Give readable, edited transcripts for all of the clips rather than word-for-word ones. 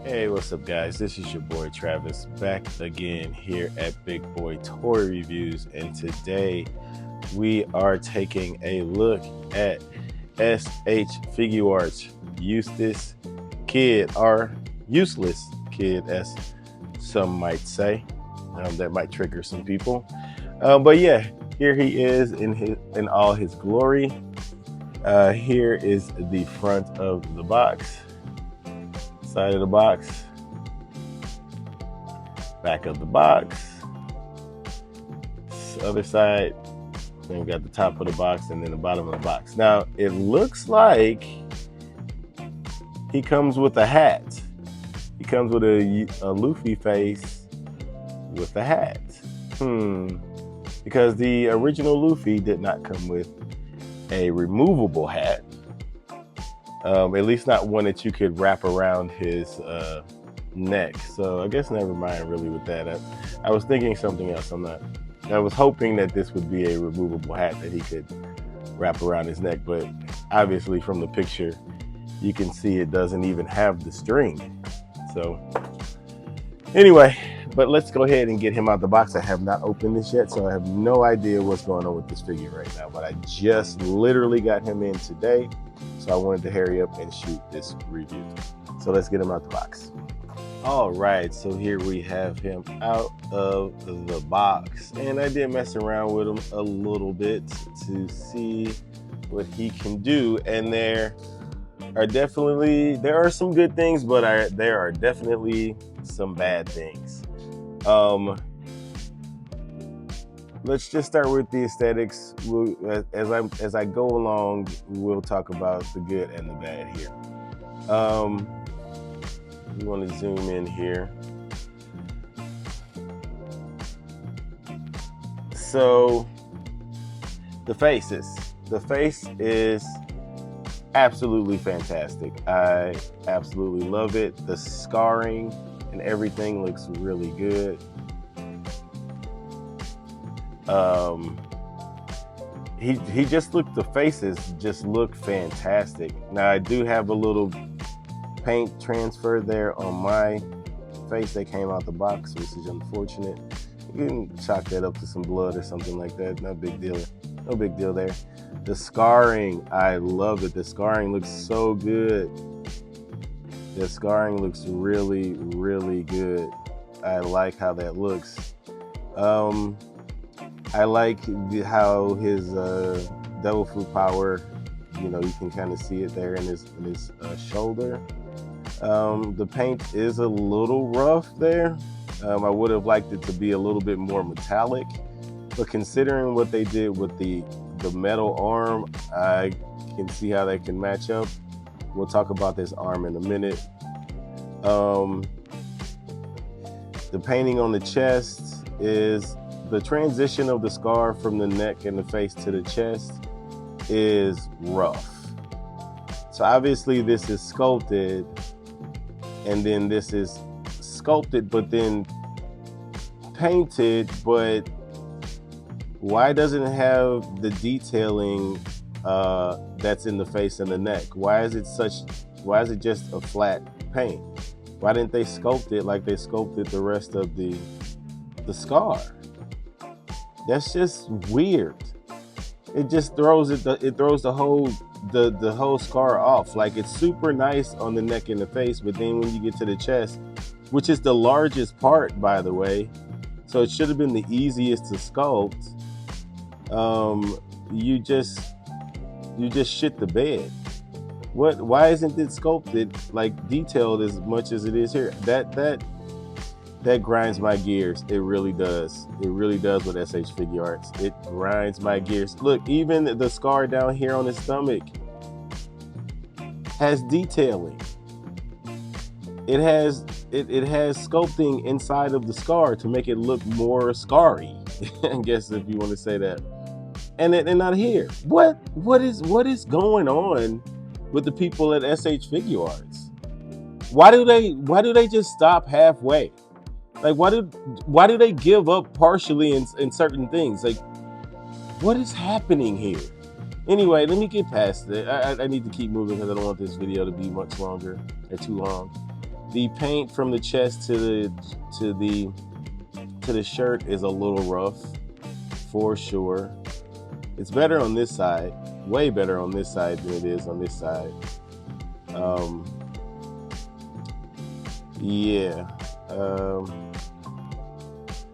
Hey, what's up, guys? This is your boy Travis back again here at Big Boy Toy Reviews, and today we are taking a look at SH Figuarts Eustass Kid, or Useless Kid, as some might say. That might trigger some people, but yeah, here he is in all his glory. Here is the front of the box. Side of the box, back of the box, other side, then we got the top of the box and then the bottom of the box. Now it looks like he comes with a hat. He comes with a Luffy face with a hat. Because the original Luffy did not come with a removable hat. At least not one that you could wrap around his neck. So I guess never mind really with that. I was thinking something else. I was hoping that this would be a removable hat that he could wrap around his neck, but obviously from the picture, you can see it doesn't even have the string. So anyway, but let's go ahead and get him out the box. I have not opened this yet, so I have no idea what's going on with this figure right now, but I just literally got him in today. So I wanted to hurry up and shoot this review. So let's get him out the box. All right, so here we have him out of the box. And I did mess around with him a little bit to see what he can do. And there are some good things, but there are definitely some bad things. Let's just start with the aesthetics. As I go along, we'll talk about the good and the bad here. We want to zoom in here. So the face is absolutely fantastic. I absolutely love it. The scarring and everything looks really good. The faces just look fantastic. Now I do have a little paint transfer there on my face that came out the box, which is unfortunate. You can chalk that up to some blood or something like that. No big deal. No big deal there. The scarring, I love it. The scarring looks so good. The scarring looks really, really good. I like how that looks. I like how his devil fruit power, you can kind of see it there in his shoulder. The paint is a little rough there. I would have liked it to be a little bit more metallic, but considering what they did with the metal arm, I can see how that can match up. We'll talk about this arm in a minute. The painting on the chest is the transition of the scar from the neck and the face to the chest is rough. So obviously this is sculpted, and then this is sculpted but then painted, but why doesn't it have the detailing that's in the face and the neck? Why is it just a flat paint? Why didn't they sculpt it like they sculpted the rest of the scar? That's just weird. It just throws the whole scar off. Like, it's super nice on the neck and the face, but then when you get to the chest, which is the largest part, by the way, so it should have been the easiest to sculpt, you just shit the bed. Why isn't it sculpted, like detailed as much as it is here? That grinds my gears. It really does. It really does with SH Figuarts. It grinds my gears. Look, even the scar down here on his stomach has detailing. It has sculpting inside of the scar to make it look more scarry, I guess, if you want to say that. And not here. What is going on with the people at SH Figuarts? Why do they just stop halfway? Like, why do they give up partially in certain things? Like, what is happening here? Anyway, let me get past it. I need to keep moving because I don't want this video to be much longer or too long. The paint from the chest to the shirt is a little rough, for sure. It's better on this side, way better on this side than it is on this side. Yeah.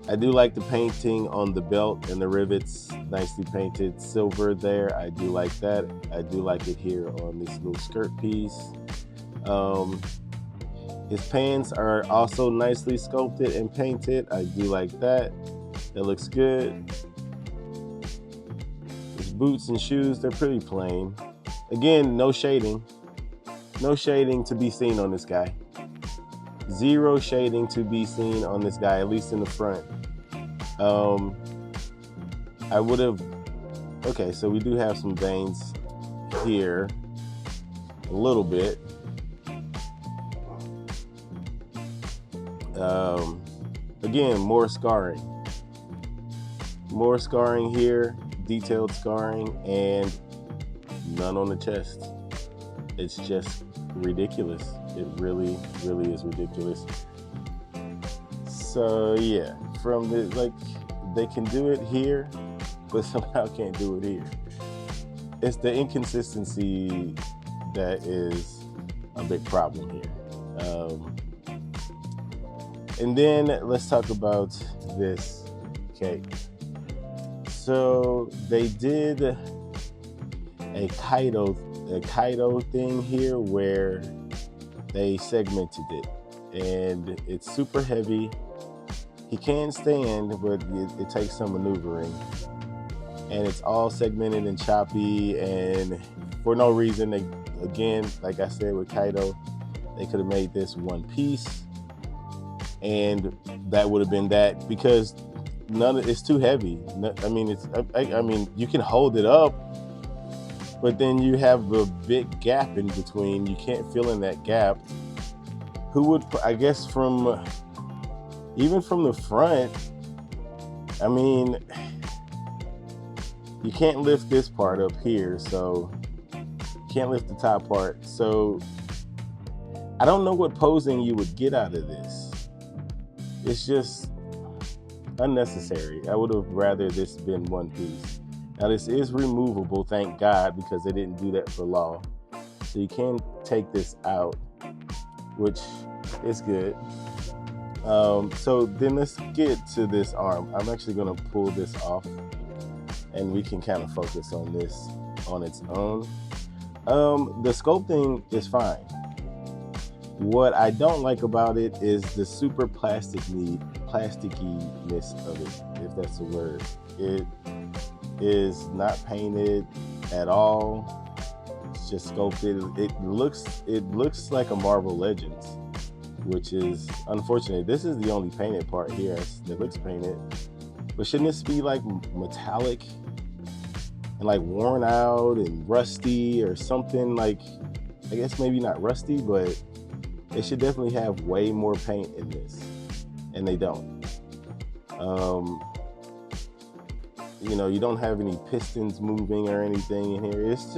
I do like the painting on the belt and the rivets, nicely painted silver there. I do like that. I do like it here on this little skirt piece. His pants are also nicely sculpted and painted. I do like that. That looks good. His boots and shoes, they're pretty plain. Again, no shading. No shading to be seen on this guy. Zero shading to be seen on this guy, at least in the front. I would have, okay, so we do have some veins here, a little bit. Again, more scarring. More scarring here, detailed scarring, and none on the chest. It's just ridiculous. It really, really is ridiculous. So yeah, from the, like, they can do it here, but somehow can't do it here. It's the inconsistency that is a big problem here. And then let's talk about this cake. So they did a Kaido thing here where they segmented it, and it's super heavy. He can stand, but it takes some maneuvering, and it's all segmented and choppy, and for no reason. They, again, like I said with Kaido, they could have made this one piece, and that would have been that, because it's too heavy. I mean, I mean, you can hold it up, but then you have a big gap in between. You can't fill in that gap. Who would, I guess, even from the front, I mean, you can't lift this part up here, so you can't lift the top part. So I don't know what posing you would get out of this. It's just unnecessary. I would have rather this been one piece. Now this is removable, thank God, because they didn't do that for law. So you can take this out, which is good. So then let's get to this arm. I'm actually gonna pull this off, and we can kind of focus on this on its own. The sculpting is fine. What I don't like about it is the super plasticiness of it, if that's a word. It is not painted at all. It's just sculpted. It looks like a Marvel Legends, which is unfortunate. This is the only painted part here that looks painted. But shouldn't this be like metallic and like worn out and rusty or something? Like, I guess maybe not rusty, but they should definitely have way more paint in this, and they don't. You know, you don't have any pistons moving or anything in here. It's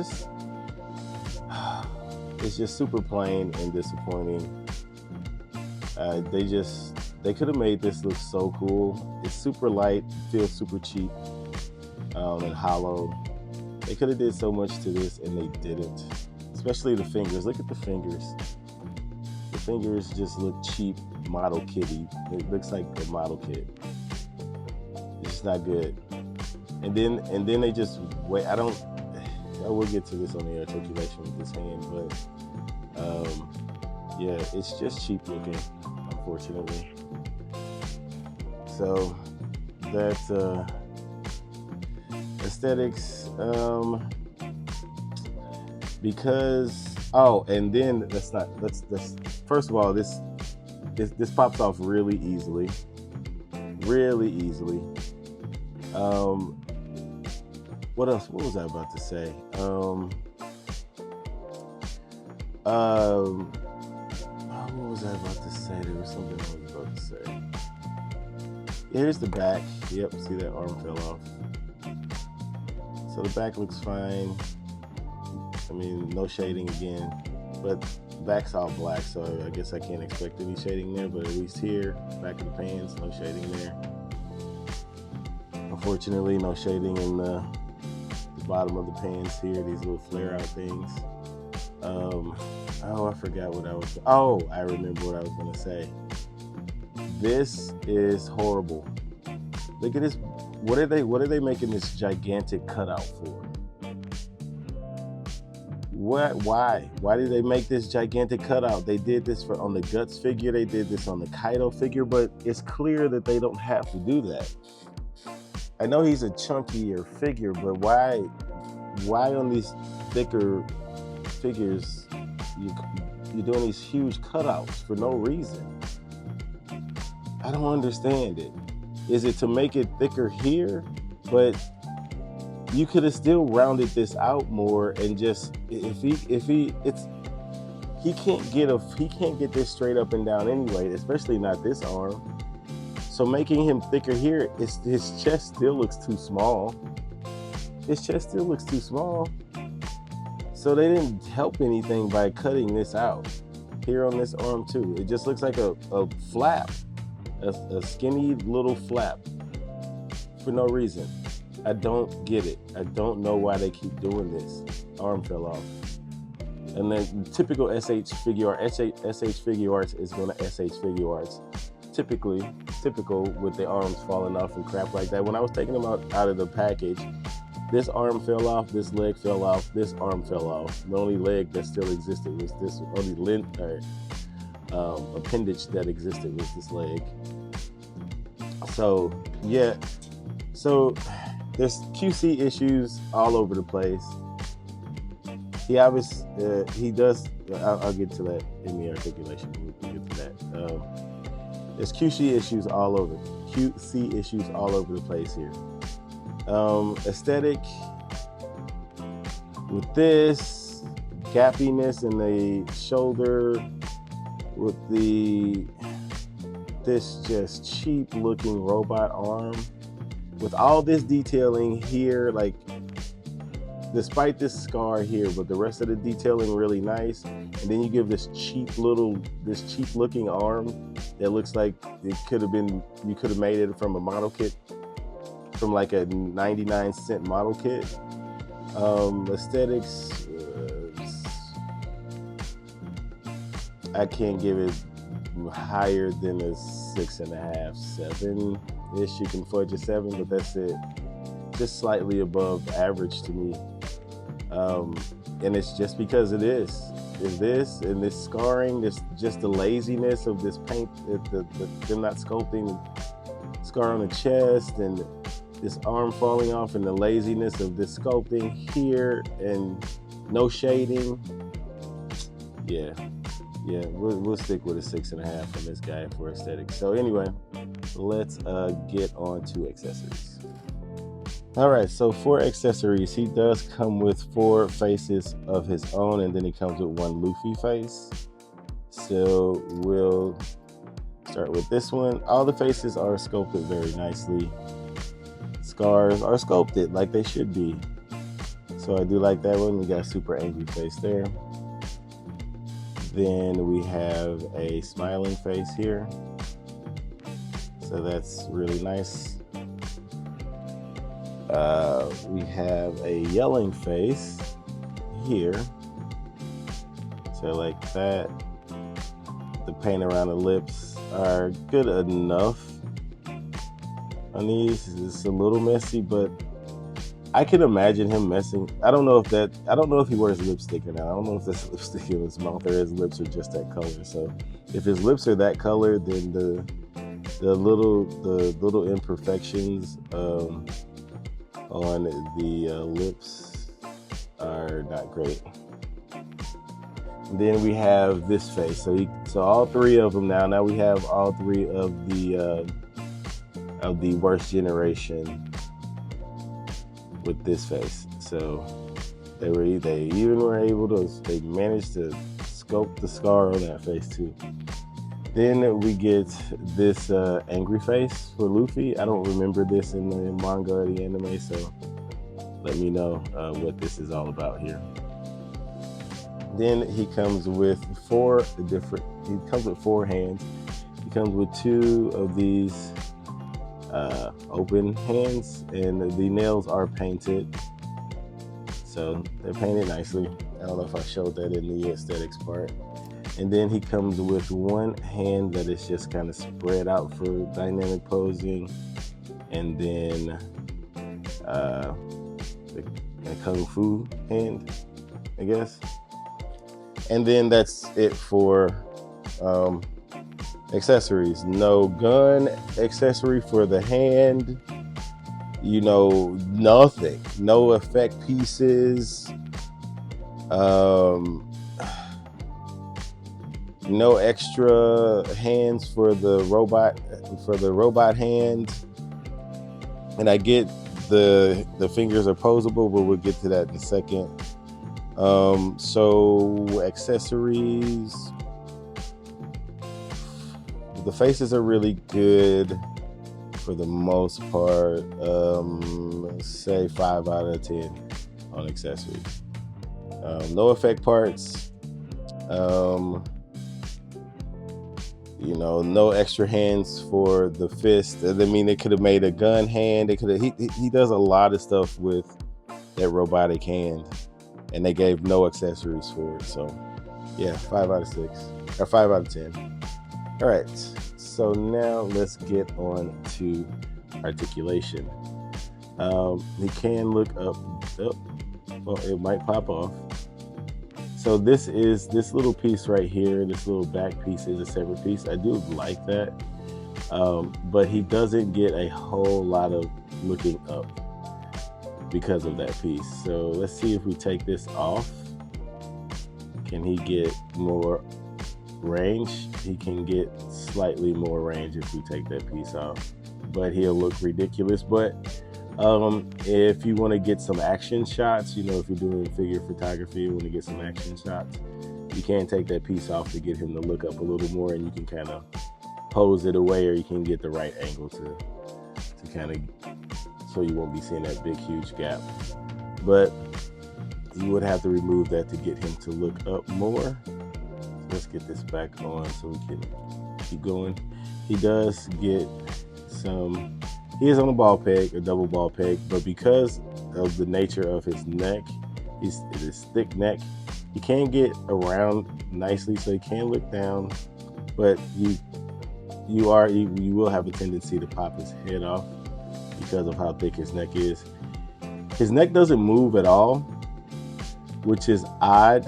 just super plain and disappointing. They could have made this look so cool. It's super light, feels super cheap, and hollow. They could have did so much to this, and they didn't. Especially the fingers. Look at the fingers. The fingers just look cheap, model kitty. It looks like a model kit. It's just not good. And then they just wait. I will get to this on the articulation with this hand, but yeah, it's just cheap looking, unfortunately. So that's aesthetics. Because and then let's first of all, this pops off really easily. What else? What was I about to say? What was I about to say? There was something I was about to say. Here's the back. Yep, see that arm fell off. So the back looks fine. I mean, no shading again, but back's all black, so I guess I can't expect any shading there, but at least here, back of the pants, no shading there. Unfortunately, no shading in the bottom of the pants here, these little flare out things. Oh, I forgot what I was, I remember what I was gonna say. This is horrible. Look at this. What are they making this gigantic cutout for? Why did they make this gigantic cutout? They did this on the Guts figure, they did this on the Kaido figure, but it's clear that they don't have to do that. I know he's a chunkier figure, but why on these thicker figures you're doing these huge cutouts for no reason? I don't understand it. Is it to make it thicker here? But you could have still rounded this out more and just he can't get this straight up and down anyway, especially not this arm. So making him thicker here, his chest still looks too small. His chest still looks too small. So they didn't help anything by cutting this out here on this arm too. It just looks like a flap, a skinny little flap for no reason. I don't get it. I don't know why they keep doing this. Arm fell off. And then typical SH Figuarts is going to SH Figuarts. Typical with the arms falling off and crap like that. When I was taking them out of the package, this arm fell off, this leg fell off, this arm fell off. The only leg that still existed was this, only appendage that existed was this leg. So, yeah. So, there's QC issues all over the place. He obviously, he does, I'll get to that in the articulation. We'll get to that. There's QC issues all over the place here. Aesthetic with this gappiness in the shoulder, with this just cheap looking robot arm, with all this detailing here, like despite this scar here, but the rest of the detailing really nice. And then you give this cheap looking arm that looks like you could have made it from a model kit, from like a 99-cent model kit. Aesthetics, I can't give it higher than a 6.5, 7-ish. You can fudge a 7, but that's it. Just slightly above average to me. And it's just because it is. And this scarring, just the laziness of this paint, them not sculpting scar on the chest, and this arm falling off, and the laziness of this sculpting here, and no shading. Yeah, we'll stick with a 6.5 on this guy for aesthetics. So anyway, let's get on to accessories. All right, so for accessories, he does come with 4 faces of his own, and then he comes with 1 Luffy face. So we'll start with this one. All the faces are sculpted very nicely. Scars are sculpted like they should be. So I do like that one. We got a super angry face there. Then we have a smiling face here. So that's really nice. We have a yelling face here. So like that. The paint around the lips are good enough on these. It's a little messy, but I can imagine him messing. I don't know if he wears lipstick or not. I don't know if there's lipstick in his mouth or his lips are just that color. So if his lips are that color, then the little imperfections on the lips are not great. And then we have this face. So all 3 of them now. Now we have all 3 of the worst generation with this face. So they managed to sculpt the scar on that face too. Then we get this angry face for Luffy. I don't remember this in the manga or the anime, so let me know what this is all about here. Then he comes with four hands. He comes with two of these open hands, and the nails are painted. So they're painted nicely. I don't know if I showed that in the aesthetics part. And then he comes with one hand that is just kind of spread out for dynamic posing. And then a Kung Fu hand, I guess. And then that's it for accessories. No gun accessory for the hand. You know, nothing. No effect pieces. No extra hands for the robot hand. And I get the fingers are posable, but we'll get to that in a second. So accessories, the faces are really good for the most part. Say 5 out of 10 on accessories. No effect parts. You know, no extra hands for the fist. I mean, they could have made a gun hand. They could have. He does a lot of stuff with that robotic hand, and they gave no accessories for it. So, yeah, 5 out of 6 or 5 out of 10. All right. So now let's get on to articulation. He can look up. Oh, well, it might pop off. So this little piece right here, this little back piece is a separate piece. I do like that, but he doesn't get a whole lot of looking up because of that piece. So let's see if we take this off. Can he get more range? He can get slightly more range if we take that piece off, but he'll look ridiculous. But if you want to get some action shots, you know, if you're doing figure photography, you want to get some action shots, you can take that piece off to get him to look up a little more, and you can kind of pose it away, or you can get the right angle to kind of, so you won't be seeing that big huge gap. But you would have to remove that to get him to look up more. So let's get this back on so we can keep going. He does get some. He is on a ball peg, a double ball peg, but because of the nature of his neck, his thick neck, he can get around nicely, so he can look down, but you will have a tendency to pop his head off because of how thick his neck is. His neck doesn't move at all, which is odd.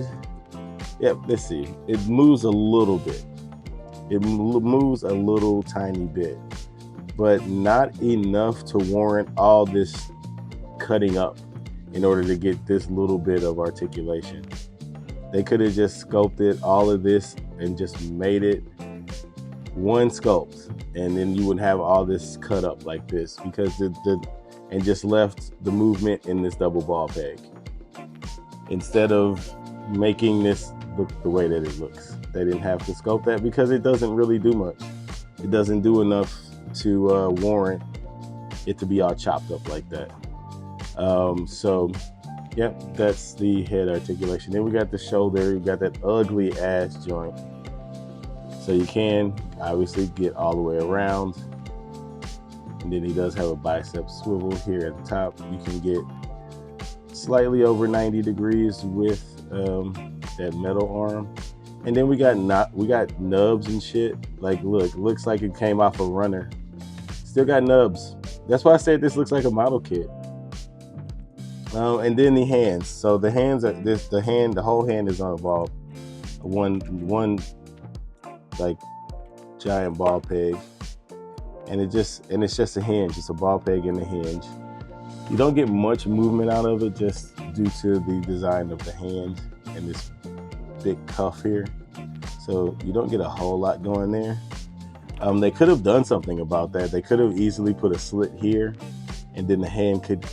Yep, let's see. It moves a little bit. It moves a little tiny bit, but not enough to warrant all this cutting up in order to get this little bit of articulation. They could have just sculpted all of this and just made it one sculpt, and then you wouldn't have all this cut up like this, because and just left the movement in this double ball peg instead of making this look the way that it looks. They didn't have to sculpt that because it doesn't really do much. It doesn't do enough to warrant it to be all chopped up like that. So yep, that's the head articulation. Then we got the shoulder. You got that ugly ass joint. So you can obviously get all the way around. And then he does have a bicep swivel here at the top. You can get slightly over 90 degrees with that metal arm. And then we got nubs and shit. Like, looks like it came off a runner. Still got nubs. That's why I said this looks like a model kit. And then the hands. So the hands are the whole hand is on a ball. One like giant ball peg. And it's just a hinge. It's a ball peg and a hinge. You don't get much movement out of it just due to the design of the hand and this thick cuff here. So you don't get a whole lot going there. They could have done something about that. They could have easily put a slit here, and then the hand could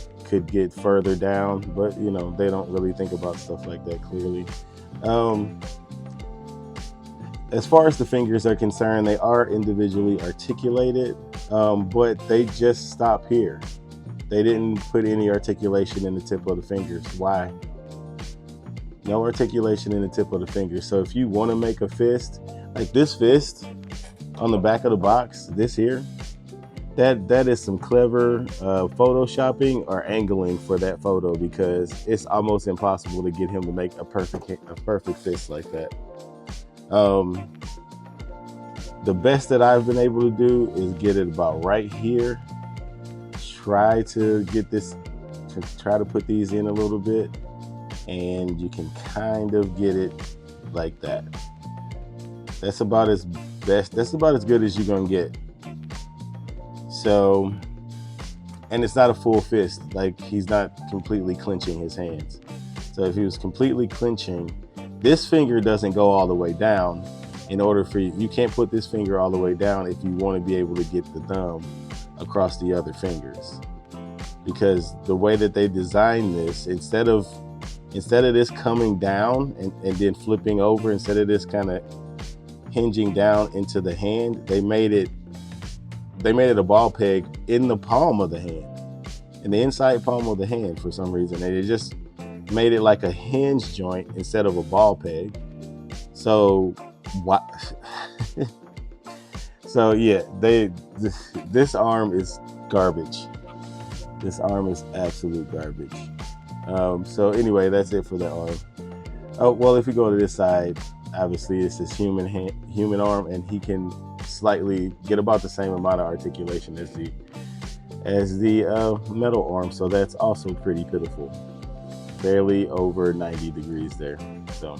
get further down, but you know, they don't really think about stuff like that clearly. As far as the fingers are concerned, they are individually articulated, but they just stop here. They didn't put any articulation in the tip of the fingers. Why? No articulation in the tip of the finger. So if you want to make a fist, like this fist on the back of the box, this here, that is some clever photoshopping or angling for that photo, because it's almost impossible to get him to make a perfect fist like that. The best that I've been able to do is get it about right here. Try to put these in a little bit, and you can kind of get it like that. That's about as good as you're gonna get. So, and it's not a full fist, like he's not completely clenching his hands. So if he was completely clenching, this finger doesn't go all the way down. In order for you can't put this finger all the way down if you want to be able to get the thumb across the other fingers. Because the way that they designed this, instead of this coming down and then flipping over, instead of this kind of hinging down into the hand, they made it a ball peg in the palm of the hand, in the inside palm of the hand for some reason. And it just made it like a hinge joint instead of a ball peg. So what? So yeah, this arm is garbage. This arm is absolute garbage. So anyway, that's it for that arm. Oh, well, if we go to this side, obviously it's his human arm, and he can slightly get about the same amount of articulation as the metal arm. So that's also pretty pitiful. Barely over 90 degrees there. So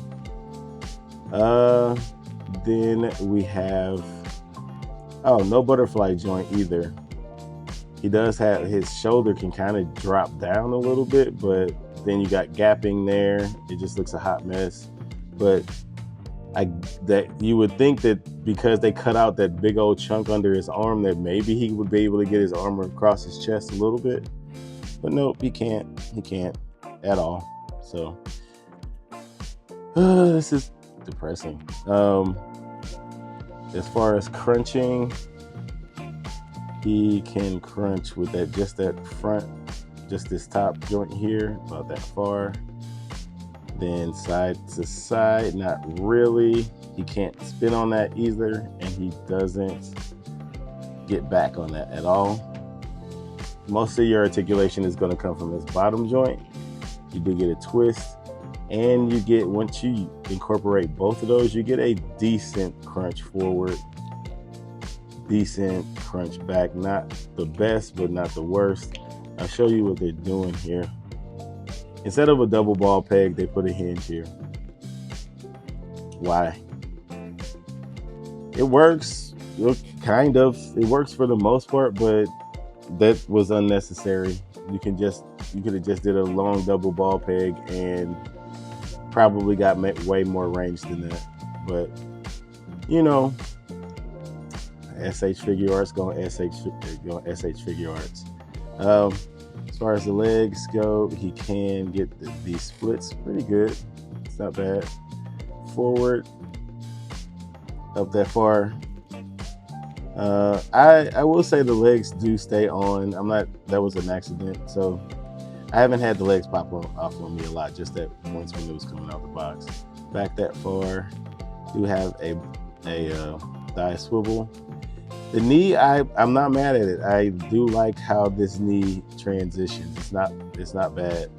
then we have, no butterfly joint either. He does have, his shoulder can kind of drop down a little bit, but then you got gapping there. It just looks a hot mess. But that you would think that because they cut out that big old chunk under his arm, that maybe he would be able to get his arm across his chest a little bit. But nope, he can't at all. So this is depressing. As far as crunching, he can crunch with just that front, just this top joint here, about that far. Then side to side, not really. He can't spin on that either, and he doesn't get back on that at all. Most of your articulation is going to come from this bottom joint. You do get a twist, and you get, once you incorporate both of those, you get a decent crunch forward, decent crunch back. Not the best, but not the worst. I'll show you what they're doing here. Instead of a double ball peg, they put a hinge here. Why? It works, kind of. It works for the most part, but that was unnecessary. You could have just did a long double ball peg and probably got way more range than that. But you know, SH Figuarts going SH Figuarts. As far as the legs go, he can get these splits pretty good. It's not bad. Forward, up that far. I will say the legs do stay on. That was an accident. So I haven't had the legs pop off on me a lot, just that once when it was coming out the box. Back that far. Do have a thigh swivel. The knee, I'm not mad at it. I do like how this knee transitions. It's not bad.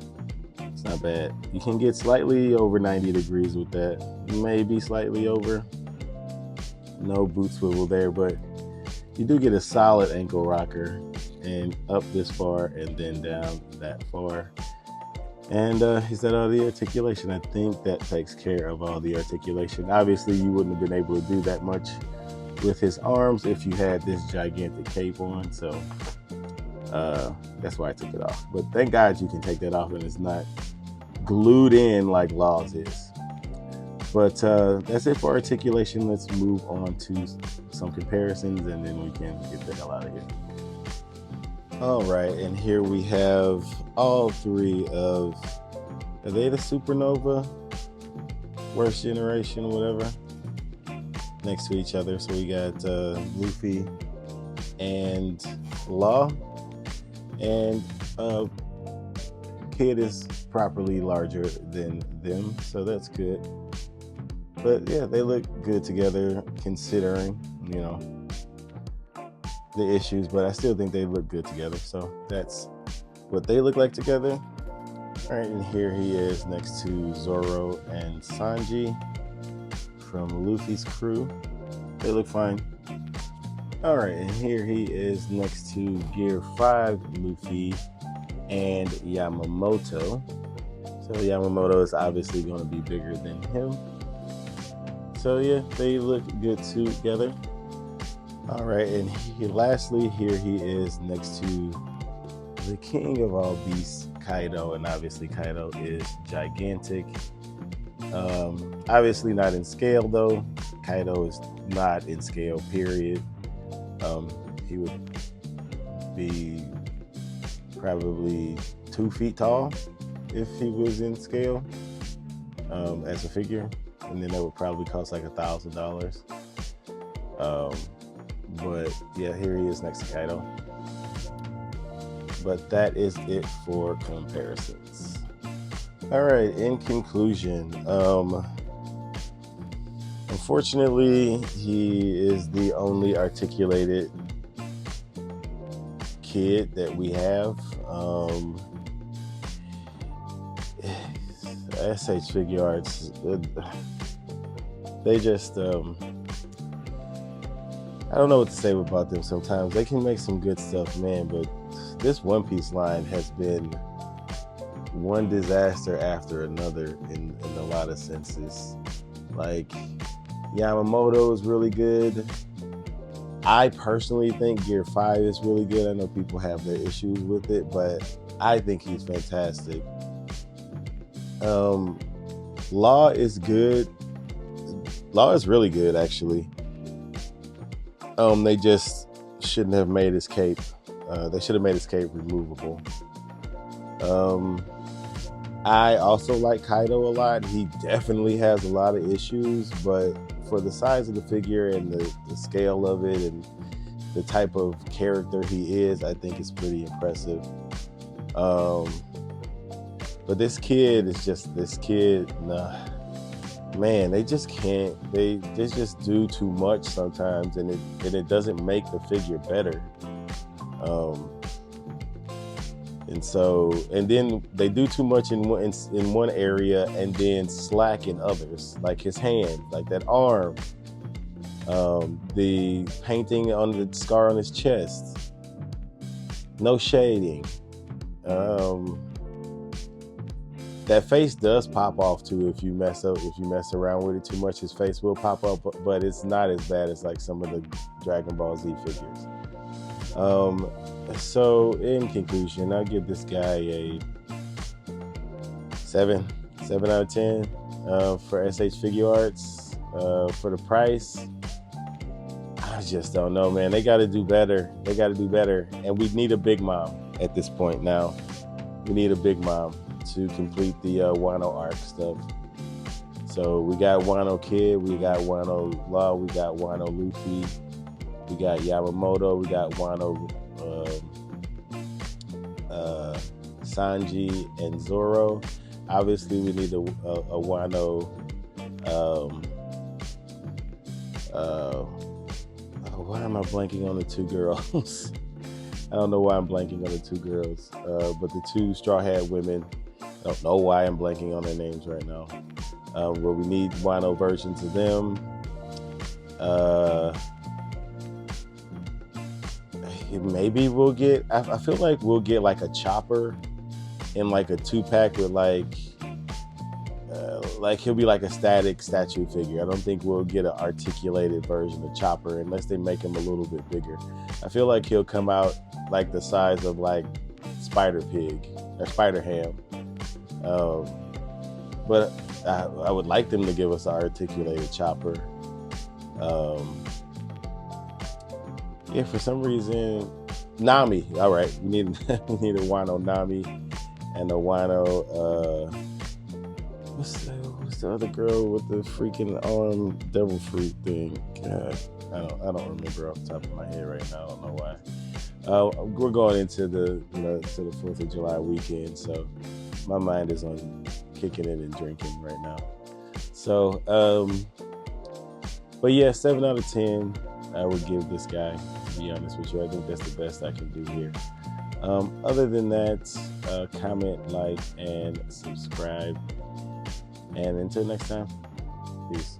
It's not bad. You can get slightly over 90 degrees with that. Maybe slightly over. No boot swivel there, but you do get a solid ankle rocker, and up this far and then down that far. And is that all the articulation? I think that takes care of all the articulation. Obviously, you wouldn't have been able to do that much with his arms if you had this gigantic cape on, so that's why I took it off. But thank God you can take that off and it's not glued in like Laws is. But that's it for articulation. Let's move on to some comparisons, and then we can get the hell out of here. All right, and here we have all three of, are they the Supernova? Worst generation, whatever, next to each other. So we got Luffy and Law, and kid is properly larger than them, so that's good. But yeah, they look good together considering, you know, the issues, but I still think they look good together. So that's what they look like together. All right, and here he is next to Zoro and Sanji from Luffy's crew. They look fine. All right, and here he is next to Gear 5 Luffy and Yamamoto. So Yamamoto is obviously going to be bigger than him. So yeah, they look good together. All right, and lastly, here he is next to the king of all beasts, Kaido, and obviously Kaido is gigantic. Obviously not in scale though. Kaido is not in scale, period. He would be probably 2 feet tall if he was in scale as a figure, and then that would probably cost like $1,000. But yeah, here he is next to Kaido. But that is it for comparisons. All right, in conclusion, unfortunately, he is the only articulated kid that we have. SH Figuarts, they just, I don't know what to say about them sometimes. They can make some good stuff, man, but this One Piece line has been one disaster after another in a lot of senses. Like, Yamamoto is really good. I personally think Gear 5 is really good. I know people have their issues with it, but I think he's fantastic. Law is good. Law is really good, actually. They just shouldn't have made his cape. They should have made his cape removable. I also like Kaido a lot. He definitely has a lot of issues, but for the size of the figure and the scale of it and the type of character he is, I think it's pretty impressive. But this kid is just this kid. Nah, man, they just can't. They just do too much sometimes, and it doesn't make the figure better. And then they do too much in one area and then slack in others, like his hand, like that arm, the painting on the scar on his chest, no shading. That face does pop off too if you mess around with it too much. His face will pop up, but it's not as bad as like some of the Dragon Ball Z figures. So in conclusion, I'll give this guy a 7 out of 10 for SH Figuarts. For the price, I just don't know, man. They got to do better. And we need a Big Mom at this point now. We need a Big Mom to complete the Wano arc stuff. So we got Wano Kid, we got Wano Law, we got Wano Luffy, we got Yamamoto, we got Wano Sanji and Zoro. Obviously, we need a Wano. Why am I blanking on the 2 girls? I don't know why I'm blanking on the 2 girls, but the 2 Straw Hat women. I don't know why I'm blanking on their names right now. But we need Wano versions of them. Maybe we'll get, I feel like we'll get like a Chopper in like a 2-pack with like he'll be like a static statue figure. I don't think we'll get an articulated version of Chopper unless they make him a little bit bigger. I feel like he'll come out like the size of like Spider Pig or Spider Ham. But I would like them to give us an articulated Chopper. Yeah, for some reason, Nami. All right, we need a Wano Nami and a Wano. What's the other girl with the freaking arm devil fruit thing? God, I don't remember off the top of my head right now. I don't know why. We're going into the to the 4th of July weekend, so my mind is on kicking it and drinking right now. So, but yeah, 7 out of 10, I would give this guy, to be honest with you. I think that's the best I can do here. Other than that, comment, like, and subscribe. And until next time, peace.